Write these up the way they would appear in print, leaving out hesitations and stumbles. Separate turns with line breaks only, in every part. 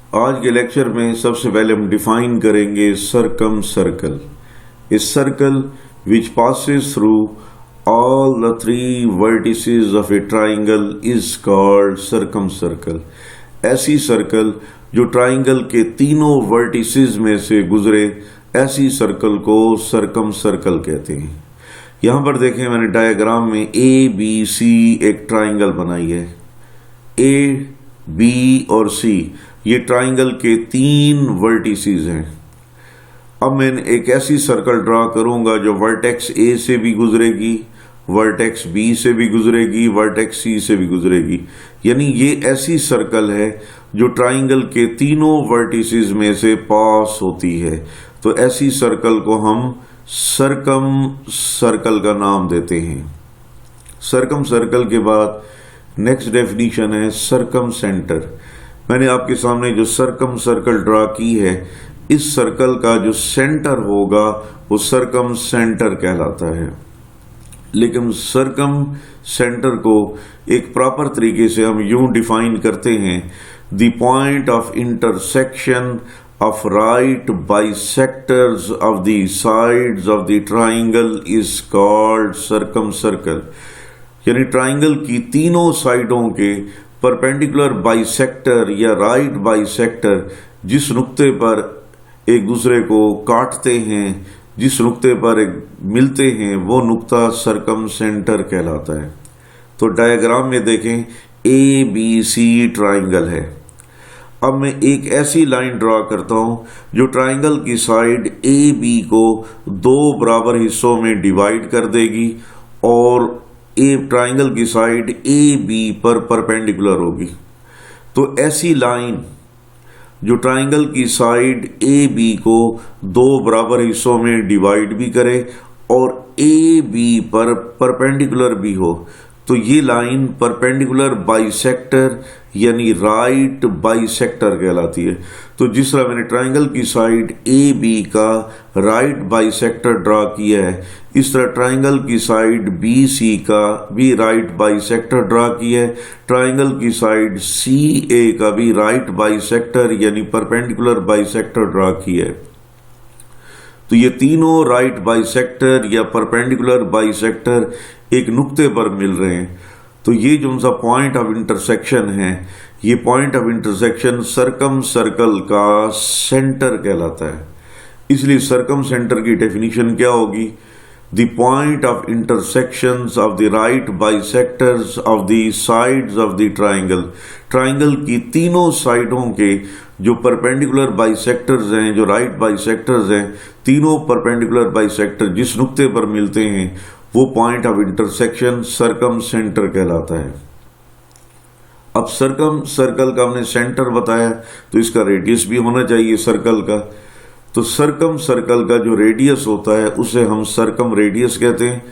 आज के लेक्चर में सबसे पहले हम डिफाइन करेंगे circum circle. A circle which passes through all the three vertices of a triangle is called circumcircle। ऐसी सर्कल जो ट्राइंगल के तीनों वर्टिसेस में से गुजरे, ऐसी सर्कल को सर्कम सर्कल कहते हैं। यहां पर देखें, मैंने डायग्राम में ए बी सी एक ट्राइंगल बनाई है। ए बी और सी ये ट्राइंगल के तीन वर्टिसेस हैं। अब मैं एक ऐसी सर्कल ड्रा करूंगा जो वर्टेक्स ए से भी गुजरेगी, वर्टेक्स बी से भी गुजरेगी, वर्टेक्स सी से भी गुजरेगी। यानी ये ऐसी सर्कल है जो ट्राइंगल के तीनों वर्टिसेस में से पास होती है। तो ऐसी सर्कल को हम सर्कम सर्कल का नाम देते हैं। सर्कम सर्कल के बाद नेक्स्ट डेफिनेशन है सर्कम सेंटर। मैंने आपके सामने जो सर्कम सर्कल ड्रा की है, इस सर्कल का जो सेंटर होगा वो सर्कम सेंटर कहलाता है। लेकिन सर्कम सेंटर को एक प्रॉपर तरीके से हम यूं डिफाइन करते हैं, the point of intersection of right bisectors of the sides of the triangle is called circumcircle। यानी ट्राइंगल की तीनों साइडों के परपेंडिकुलर बाइसेक्टर या राइट बाइसेक्टर जिस नुक्ते पर एक दूसरे को काटते हैं, जिस नुक्ते पर मिलते हैं, वो नुक्ता सर्कम सेंटर कहलाता है। तो डायग्राम में देखें, ए बी सी ट्राइंगल है। अब मैं एक ऐसी लाइन ड्रा करता हूं जो ट्राइंगल की साइड ए बी को दो बराबर हिस्सों में डिवाइड कर देगी और ए ट्राइंगल की साइड ए बी पर परपेंडिकुलर होगी। तो ऐसी लाइन जो ट्राइंगल की साइड ए बी को दो बराबर हिस्सों में डिवाइड भी करे और ए बी पर परपेंडिकुलर भी हो, तो ये लाइन परपेंडिकुलर बाइसेक्टर यानी राइट बाइसेक्टर कहलाती है। तो जिस तरह मैंने ट्राइंगल की साइड ए बी का राइट बाइसेक्टर ड्रा किया है, इस तरह ट्राइंगल की साइड बी सी का भी राइट बाइसेक्टर ड्रा किया है। ट्राइंगल की साइड सी ए का भी राइट बाइसेक्टर यानी परपेंडिकुलर बाइसेक्टर ड्रा किया है। तो ये तीनों राइट बाइसेक्टर या परपेंडिकुलर बाइसेक्टर एक नुक्ते पर मिल रहे हैं। तो ये जो उनका पॉइंट ऑफ इंटरसेक्शन है, ये point of intersection circum circle का सेंटर कहलाता है। इसलिए सर्कम सेंटर की डेफिनेशन क्या होगी? The point of intersections of the right bisectors of the sides of the triangle. Triangle की तीनों साइडों के जो परपेंडिकुलर बाइसेक्टर्स हैं, जो राइट बाइसेक्टर्स हैं, तीनों परपेंडिकुलर बाइसेक्टर जिस नुक्ते पर मिलते हैं वो point of intersection circum centre कहलाता है। अब सर्कम सर्कल का हमने सेंटर बताया, तो इसका रेडियस भी होना चाहिए सर्कल का। तो सर्कम सर्कल का जो रेडियस होता है उसे हम सर्कम रेडियस कहते हैं,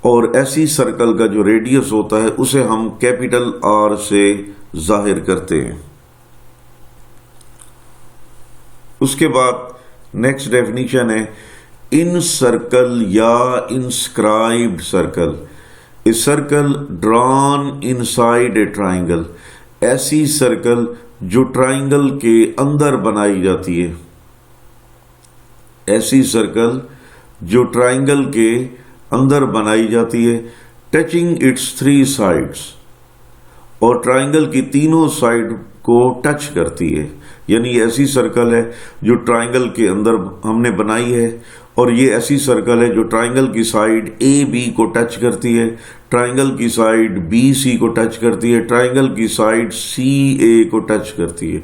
और ऐसी सर्कल का जो रेडियस होता है उसे हम कैपिटल आर से जाहिर करते हैं। उसके बाद नेक्स्ट डेफिनेशन है इन सर्कल या inscribed circle. A circle drawn inside a triangle. ऐसी सर्कल जो ट्राइंगल के अंदर बनाई जाती है। ऐसी सर्कल जो ट्राइंगल के अंदर बनाई जाती है, टचिंग इट्स थ्री साइड्स, और ट्राइंगल की तीनों साइड को टच करती है। यानी ऐसी सर्कल है जो ट्राइंगल के अंदर हमने बनाई है, और ये ऐसी सर्कल है जो ट्राइंगल की साइड ए बी को टच करती है, ट्राइंगल की साइड बी सी को टच करती है, ट्राइंगल की साइड सी ए को टच करती है।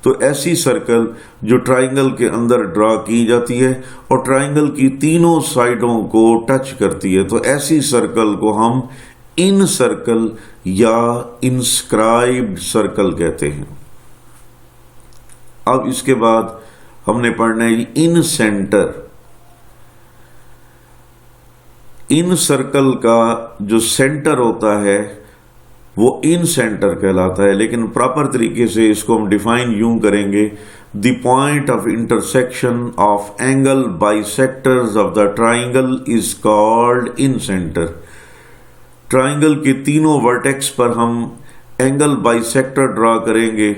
तो ऐसी सर्कल जो ट्राइंगल के अंदर ड्रा की जाती है और ट्राइंगल की तीनों साइडों को टच करती है, तो ऐसी सर्कल को हम इन सर्कल या इंस्क्राइब्ड सर्कल कहते हैं। अब इसके बाद हमने पढ़ना है इन सेंटर। इन सर्कल का जो सेंटर होता है वो इन सेंटर कहलाता है, लेकिन प्रॉपर तरीके से इसको हम डिफाइन यूं करेंगे, the point of intersection of angle bisectors of the triangle is called in centre. Triangle के तीनों वर्टेक्स पर हम एंगल बाइसेक्टर ड्रा करेंगे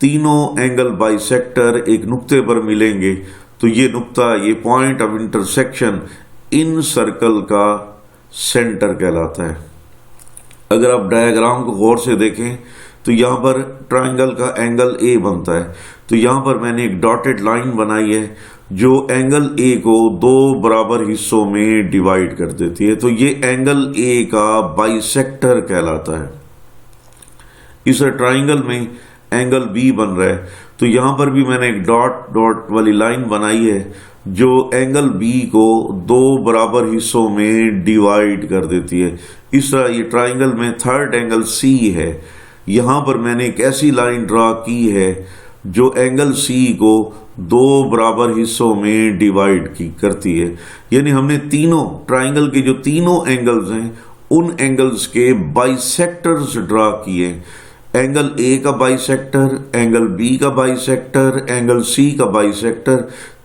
तीनों एंगल बाइसेक्टर एक नुक्ते पर मिलेंगे तो ये नुक्ता, ये point of intersection in circle का सेंटर कहलाता है। अगर आप डायग्राम को गौर से देखें तो यहाँ पर ट्रायंगल का एंगल ए बनता है, तो यहाँ पर मैंने एक डॉटेड लाइन बनाई है जो एंगल ए को दो बराबर हिस्सों में डिवाइड कर देती है, तो ये एंगल ए का बाइसेक्टर कहलाता है। इस ट्रायंगल में एंगल बी बन रहा है, तो यहाँ पर भी मैंने एक डॉट डॉट वाली लाइन बनाई है जो एंगल बी को दो बराबर हिस्सों में डिवाइड कर देती है। इस तरह ये ट्रायंगल में थर्ड एंगल सी है, यहाँ पर मैंने एक ऐसी लाइन ड्रा की है जो एंगल सी को दो बराबर हिस्सों में डिवाइड करती है। यानी हमने तीनों ट्रायंगल के जो तीनों एंगल्स हैं उन एंगल्स के बाइसेक्टर्स ड्रा किए। एंगल ए का बाइसेक्टर, एंगल बी का बाइसेक्टर, एंगल सी का बाइसेक्टर,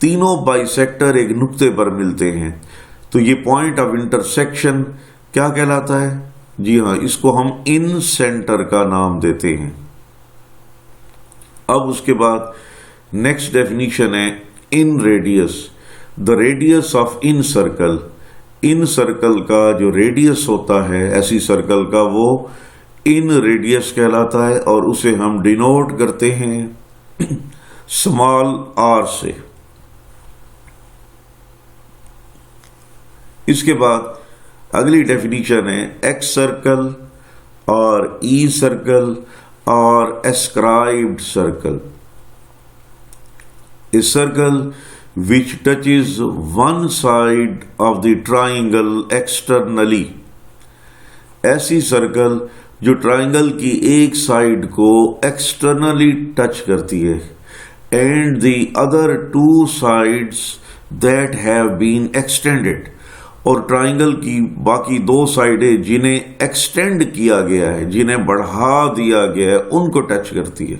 तीनों बाइसेक्टर एक नुक्ते पर मिलते हैं, तो ये पॉइंट ऑफ इंटरसेक्शन क्या कहलाता है? जी हाँ, इसको हम इन सेंटर का नाम देते हैं। अब उसके बाद नेक्स्ट डेफिनेशन है इन radius. The radius of in circle, in circle का जो रेडियस होता है ऐसी सर्कल का, वो इन रेडियस कहलाता है और उसे हम डिनोट करते हैं स्मॉल आर से। इसके बाद अगली डेफिनेशन है एक्स सर्कल और ई सर्कल और ascribed circle. A circle which touches one side of the triangle externally, ऐसी सर्कल जो ट्राइंगल की एक साइड को एक्सटर्नली टच करती है, and the other two sides that have been extended, और ट्राइंगल की बाकी दो साइडें जिन्हें एक्सटेंड किया गया है, जिन्हें बढ़ा दिया गया है, उनको टच करती है।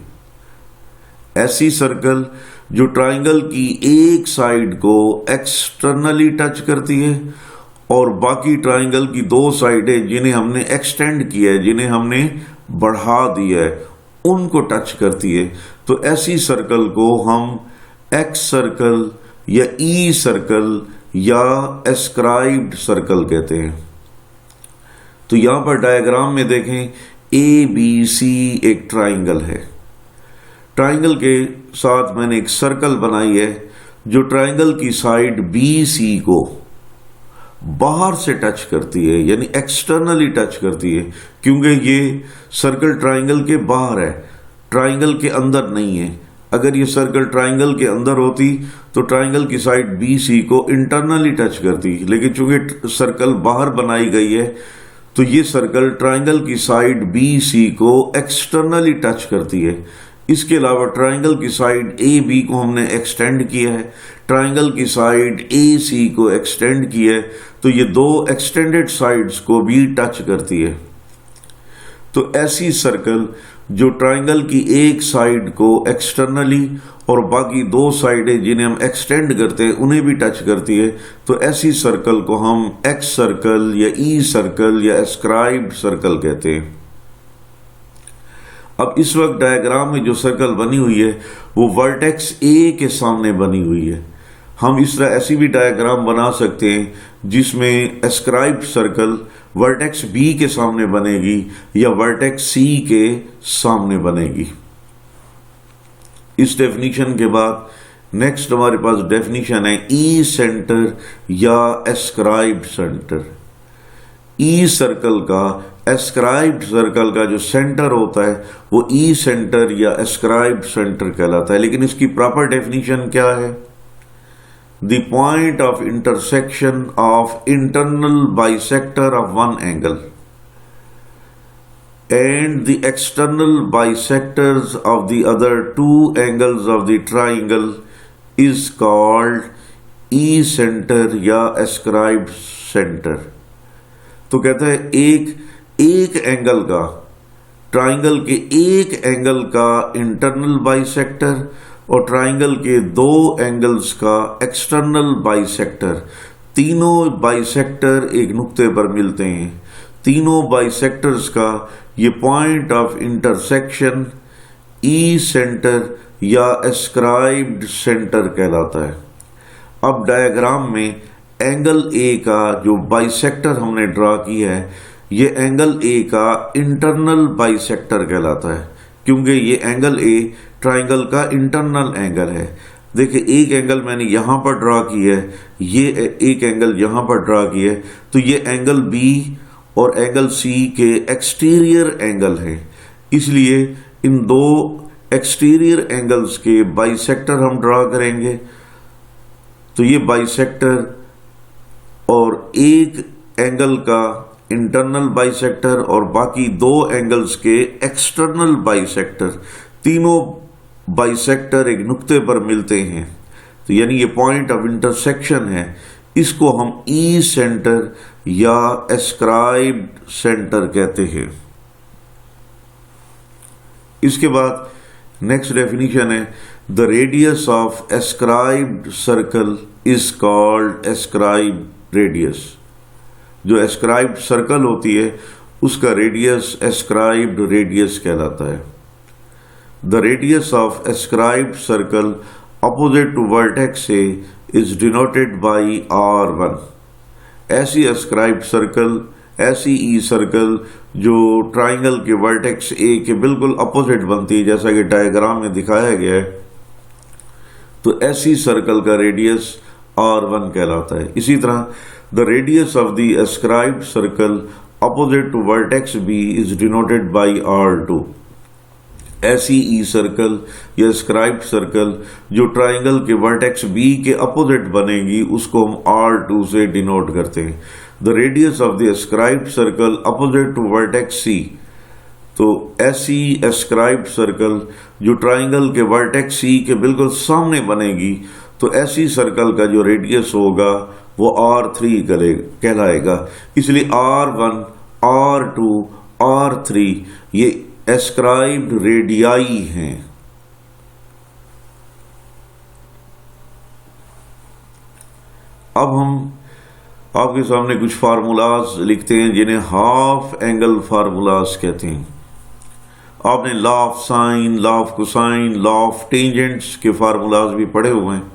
ऐसी सर्कल जो ट्राइंगल की एक साइड को एक्सटर्नली टच करती है और बाकी ट्राइंगल की दो साइडें जिन्हें हमने एक्सटेंड किया है, जिन्हें हमने बढ़ा दिया है, उनको टच करती है, तो ऐसी सर्कल को हम एक्स सर्कल या ई सर्कल या एस्क्राइब्ड सर्कल कहते हैं। तो यहां पर डायग्राम में देखें, ए बी सी एक ट्राइंगल है। ट्राइंगल के साथ मैंने एक सर्कल बनाई है जो ट्राइंगल की साइड बी सी को बाहर से टच करती है, यानी एक्सटर्नली टच करती है, क्योंकि ये सर्कल ट्राइंगल के बाहर है, ट्राइंगल के अंदर नहीं है। अगर ये सर्कल ट्राइंगल के अंदर होती तो ट्राइंगल की साइड बी सी को इंटरनली टच करती, लेकिन चूंकि सर्कल बाहर बनाई गई है तो ये सर्कल ट्राइंगल की साइड बी सी को एक्सटर्नली टच करती है। इसके अलावा ट्राइंगल की साइड ए बी को हमने एक्सटेंड किया है, ट्राइंगल की साइड ए सी को एक्सटेंड किया है, तो ये दो एक्सटेंडेड साइड्स को भी टच करती है। तो ऐसी सर्कल जो ट्राइंगल की एक साइड को एक्सटर्नली और बाकी दो साइडें जिन्हें हम एक्सटेंड करते हैं उन्हें भी टच करती है, तो ऐसी सर्कल को हम एक्स सर्कल या ई सर्कल या एस्क्राइब्ड सर्कल कहते हैं। अब इस वक्त डायग्राम में जो सर्कल बनी हुई है वो वर्टेक्स ए के सामने बनी हुई है। हम इस तरह ऐसी भी डायग्राम बना सकते हैं जिसमें एस्क्राइब्ड सर्कल वर्टेक्स बी के सामने बनेगी या वर्टेक्स सी के सामने बनेगी। इस डेफिनेशन के बाद नेक्स्ट हमारे पास डेफिनेशन है ई सेंटर या एस्क्राइब्ड सेंटर। ई सर्कल का, एस्क्राइब्ड सर्कल का जो सेंटर होता है वो ई सेंटर या एस्क्राइब्ड सेंटर कहलाता है, लेकिन इसकी प्रॉपर डेफिनेशन क्या है? The point of intersection of internal bisector of one angle and the external bisectors of the other two angles of the triangle is called E-center या ascribed center। तो कहता है एक एंगल का, ट्राइंगल के एक एंगल का इंटरनल बाइसेक्टर और ट्राइंगल के दो एंगल्स का एक्सटर्नल बाइसेक्टर, तीनों बाइसेक्टर एक नुक्ते पर मिलते हैं। तीनों बाइसेक्टर्स का ये point of intersection E centre या एस्क्राइब्ड सेंटर कहलाता है। अब डायग्राम में एंगल ए का जो बाइसेक्टर हमने ड्रा किया है, ये एंगल ए का इंटरनल बाइसेक्टर कहलाता है, क्योंकि ये एंगल ए ट्राइंगल का इंटरनल एंगल है। देखिए, एक एंगल मैंने यहां पर ड्रा किया है, ये एक एंगल यहां पर ड्रा किया है, तो ये एंगल बी और एंगल सी के एक्सटीरियर एंगल हैं। इसलिए इन दो एक्सटीरियर एंगल्स के बाइसेक्टर हम ड्रा करेंगे। तो ये बाइसेक्टर और एक एंगल का इंटरनल बाइसेक्टर और बाकी दो एंगल्स के एक्सटर्नल बाइसेक्टर, तीनों बाइसेक्टर एक नुक्ते पर मिलते हैं, तो यानी ये पॉइंट ऑफ इंटरसेक्शन है। इसको हम ई सेंटर या एस्क्राइब्ड सेंटर कहते हैं। इसके बाद नेक्स्ट डेफिनेशन है, the radius of escribed circle is called escribed radius. जो एस्क्राइब्ड सर्कल होती है उसका रेडियस एस्क्राइब्ड रेडियस कहलाता है। The radius of escribed circle opposite to vertex A is denoted by R1। ऐसी एस्क्राइब्ड सर्कल, ऐसी E circle जो triangle के वर्टेक्स ए के बिल्कुल अपोजिट बनती है, जैसा कि डायग्राम में दिखाया गया है, तो ऐसी सर्कल का रेडियस R1 कहलाता है। इसी तरह the radius of the escribed circle opposite to vertex B is denoted by R2। ऐसी ई सर्कल या एस्क्राइब्ड सर्कल जो ट्राइंगल के वर्टेक्स बी के अपोजिट बनेगी उसको हम R2 से डिनोट करते हैं। The radius of the escribed circle opposite to vertex C, तो ऐसी एस्क्राइब्ड सर्कल जो ट्राइंगल के वर्टेक्स सी के बिल्कुल सामने बनेगी, तो ऐसी सर्कल का जो रेडियस होगा वो R3 कहलाएगा। इसलिए R1, R2, R3 ये एस्क्राइब्ड रेडियाई हैं। अब हम आपके सामने कुछ फार्मूलाज लिखते हैं जिन्हें हाफ एंगल फार्मूलाज कहते हैं। आपने law of sine, law of cosine, law of tangents के फार्मूलाज भी पढ़े हुए हैं।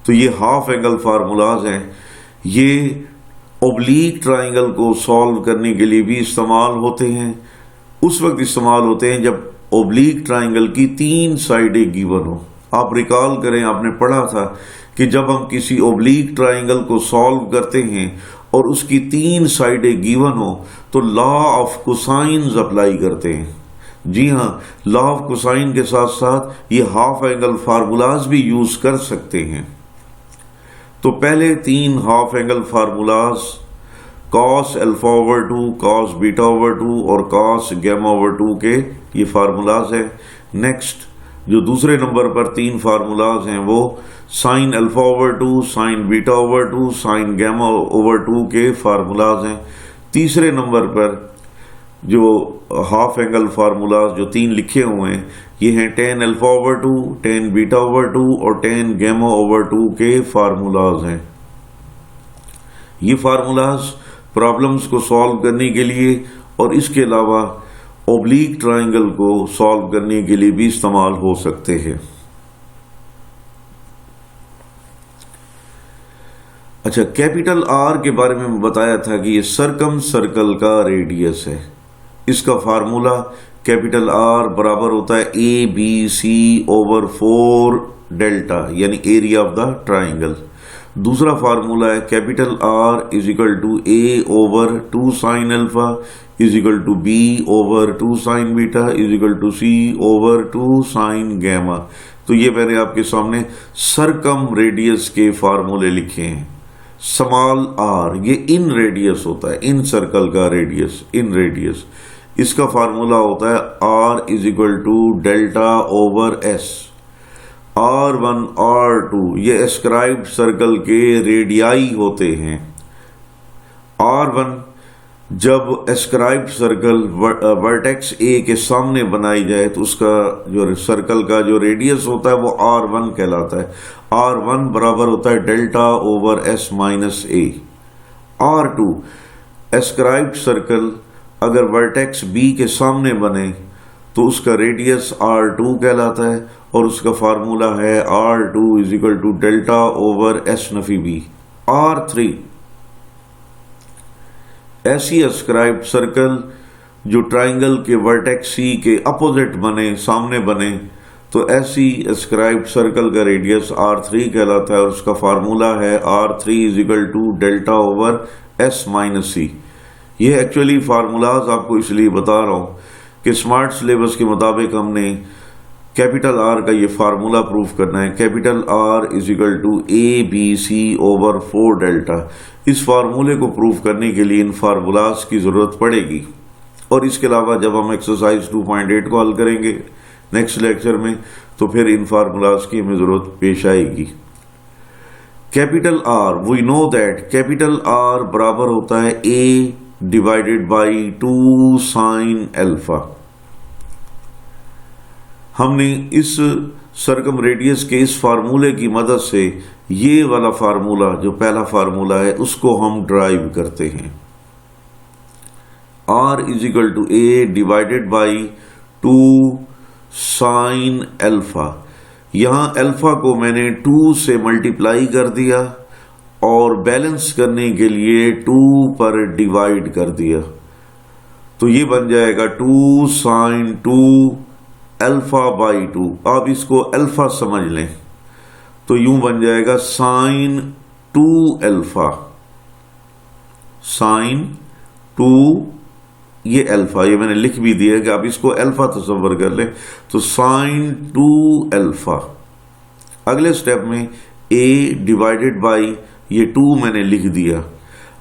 तो ये हाफ एंगल फार्मूलाज हैं। ये ओब्लीक ट्राइंगल को सॉल्व करने के लिए भी इस्तेमाल होते हैं। उस वक्त इस्तेमाल होते हैं जब ओब्लीक ट्राइंगल की तीन साइडें गिवन हो। आप रिकॉल करें, आपने पढ़ा था कि जब हम किसी ओब्लीक ट्राइंगल को सॉल्व करते हैं और उसकी तीन साइडें गिवन हो तो लॉ ऑफ कोसाइन्स अप्लाई करते हैं। जी हाँ, लॉ ऑफ कोसाइन के साथ साथ ये हाफ एंगल फार्मूलाज भी यूज कर सकते हैं। तो पहले तीन half angle formulas cos alpha over 2, cos beta over 2 और कॉस गैमा ओवर 2 के ये फार्मूलाज हैं। नेक्स्ट जो दूसरे नंबर पर तीन फार्मूलाज हैं वो sine alpha over 2, sine beta over 2, sine gamma over 2 के फार्मूलाज हैं। तीसरे नंबर पर जो हाफ एंगल फार्मूलाज जो तीन लिखे हुए हैं ये हैं tan alpha over 2, tan beta over 2 और टेन गैमा ओवर 2 के फार्मूलाज हैं। ये फार्मूलाज प्रॉब्लम्स को सॉल्व करने के लिए और इसके अलावा ओब्लीक ट्राइंगल को सॉल्व करने के लिए भी इस्तेमाल हो सकते हैं। अच्छा, कैपिटल आर के बारे में बताया था कि ये सरकम सर्कल का रेडियस है। इसका फार्मूला कैपिटल आर बराबर होता है A B C over 4 delta, यानी एरिया ऑफ द ट्राइंगल। दूसरा फार्मूला है capital R is equal to A over 2 sine alpha is equal to B over 2 sine beta is equal to C over 2 sine gamma. तो ये मैंने आपके सामने सरकम radius के फार्मूले लिखे हैं। स्मॉल आर ये इन रेडियस होता है, इन सर्कल का रेडियस, इन रेडियस। इसका फार्मूला होता है R is equal to delta over S. R1, R2 ये एस्क्राइब्ड सर्कल के रेडियाई होते हैं। R1 जब एस्क्राइब्ड सर्कल वर्टेक्स ए के सामने बनाई जाए तो उसका जो सर्कल का जो रेडियस होता है वो R1 कहलाता है। R1 बराबर होता है डेल्टा ओवर S माइनस ए। R2 एस्क्राइब्ड सर्कल अगर वर्टेक्स बी के सामने बने तो उसका रेडियस R2 कहलाता है और उसका फार्मूला है R2 is equal to delta over S नफी B। R3 ऐसी अस्क्राइब्ड सर्कल जो ट्राइंगल के वर्टेक्स C के अपोजिट बने, सामने बने, तो ऐसी अस्क्राइब्ड सर्कल का रेडियस R3 कहलाता है और उसका फार्मूला है R3 is equal to delta over S minus C। ये एक्चुअली फार्मूलाज आपको इसलिए बता रहा हूं कि स्मार्ट सिलेबस के मुताबिक हमने कैपिटल R का ये फार्मूला प्रूव करना है। Capital R is equal to ABC over 4 delta. इस फार्मूले को प्रूव करने के लिए इन फार्मूलाज की जरूरत पड़ेगी और इसके अलावा जब हम एक्सरसाइज 2.8 को हल करेंगे नेक्स्ट लेक्चर में तो फिर इन फार्मूलाज की हमें जरूरत पेश आएगी। Capital R, we know that capital R बराबर होता है A divided by 2 sine alpha. हमने इस सर्कम रेडियस के इस फार्मूले की मदद से ये वाला फार्मूला जो पहला फार्मूला है उसको हम ड्राइव करते हैं। R is equal to A divided by 2 sine alpha. यहां अल्फा को मैंने 2 से मल्टीप्लाई कर दिया और बैलेंस करने के लिए 2 पर डिवाइड कर दिया, तो ये बन जाएगा 2 साइन 2 अल्फा बाई 2। आप इसको अल्फा समझ लें तो यूं बन जाएगा साइन 2 अल्फा, साइन 2 ये अल्फा, ये मैंने लिख भी दिया कि आप इसको अल्फा तस्वर कर लें, तो साइन 2 अल्फा। अगले स्टेप में A डिवाइडेड बाई ये 2 मैंने लिख दिया।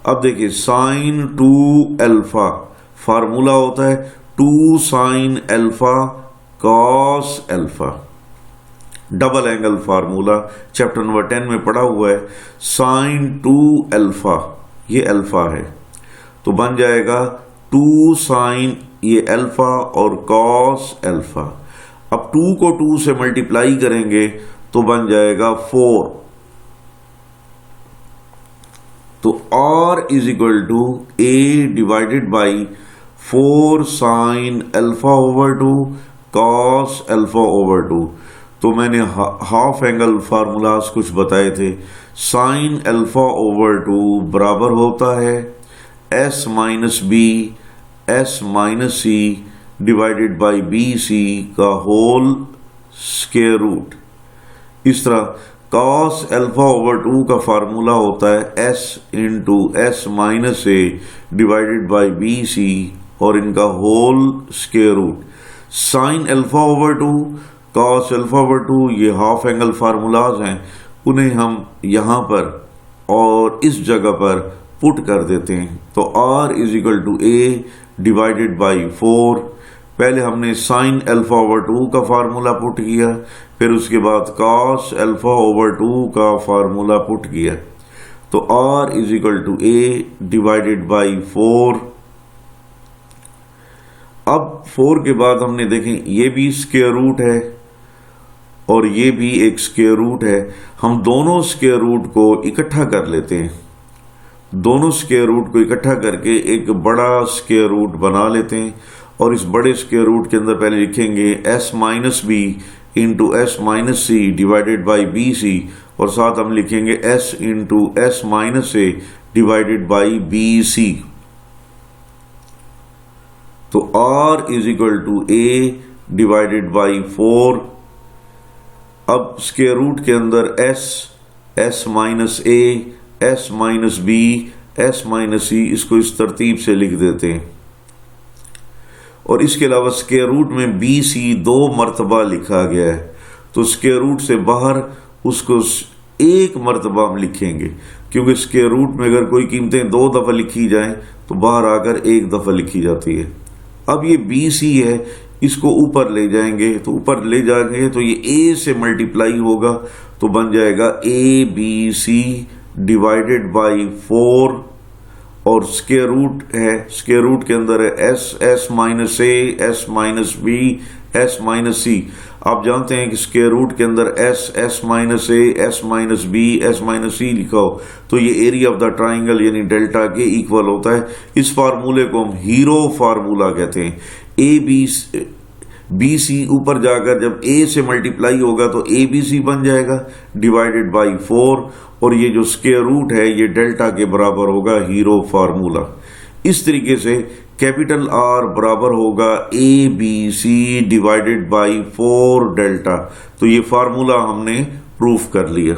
अब देखिए साइन 2 अल्फा फार्मूला होता है 2 sine alpha cos alpha, double angle formula chapter number 10 में पढ़ा हुआ है। साइन 2 अल्फा ये अल्फा है तो बन जाएगा 2 साइन ये अल्फा और कॉस अल्फा। अब 2 को 2 से मल्टीप्लाई करेंगे तो बन जाएगा 4। तो R is equal to A divided by 4 sine alpha over 2 cos alpha over 2। तो मैंने हाफ एंगल फार्मूलाज कुछ बताए थे। साइन अल्फा ओवर 2 बराबर होता है S minus B S minus C divided by BC का होल स्क्वायर रूट। इस तरह cos अल्फा ओवर 2 का फार्मूला होता है S into S minus A divided by BC और इनका whole square root. Sine alpha over 2 cos alpha over 2 ये half angle formulas हैं, उन्हें हम यहां पर और इस जगह पर पुट कर देते हैं। तो R is equal to A divided by 4। पहले हमने साइन अल्फा ओवर 2 का फार्मूला पुट किया, फिर उसके बाद cos अल्फा ओवर 2 का फार्मूला पुट किया, तो R is equal to A divided by 4। अब 4 के बाद हमने देखें ये भी स्क्वायर रूट है और ये भी एक स्क्वायर रूट है। हम दोनों स्क्वायर रूट को इकट्ठा कर लेते हैं, दोनों स्क्वायर रूट को इकट्ठा करके एक बड़ा स्क्वायर रूट बना लेते हैं और इस बड़े स्क्वायर रूट के अंदर पहले लिखेंगे S minus B into S minus C divided by BC और साथ हम लिखेंगे S into S minus A divided by BC। तो R is equal to A divided by 4। अब स्क्वायर रूट के अंदर S minus A S minus B S minus C इसको इस तरतीब से लिख देते हैं और इसके अलावा स्क्वायर रूट में BC 2 मरतबा लिखा गया है, तो स्क्वायर रूट से बाहर उसको 1 मरतबा हम लिखेंगे, क्योंकि स्क्वायर रूट में अगर कोई कीमतें 2 दफा लिखी जाएं तो बाहर आकर 1 दफा लिखी जाती है। अब ये BC है, इसको ऊपर ले जाएंगे, तो ऊपर ले जाएंगे तो ये A से मल्टीप्लाई होगा, तो बन जाएगा ABC डिवाइडेड बाई 4 और स्क्वायर रूट है, स्क्वायर रूट के अंदर है S minus A S minus B S minus C। आप जानते हैं कि स्क्वायर रूट के अंदर S minus A S minus B S minus C लिखा हो तो ये एरिया ऑफ द ट्राइंगल यानी डेल्टा के इक्वल होता है। इस फार्मूले को हम हीरो फार्मूला कहते हैं। बी सी ऊपर जाकर जब ए से मल्टीप्लाई होगा तो ए बी सी बन जाएगा डिवाइडेड बाई 4, और ये जो स्क्वायर रूट है ये डेल्टा के बराबर होगा हीरो फार्मूला। इस तरीके से कैपिटल आर बराबर होगा A B C divided by 4 delta. तो ये फार्मूला हमने प्रूफ कर लिया।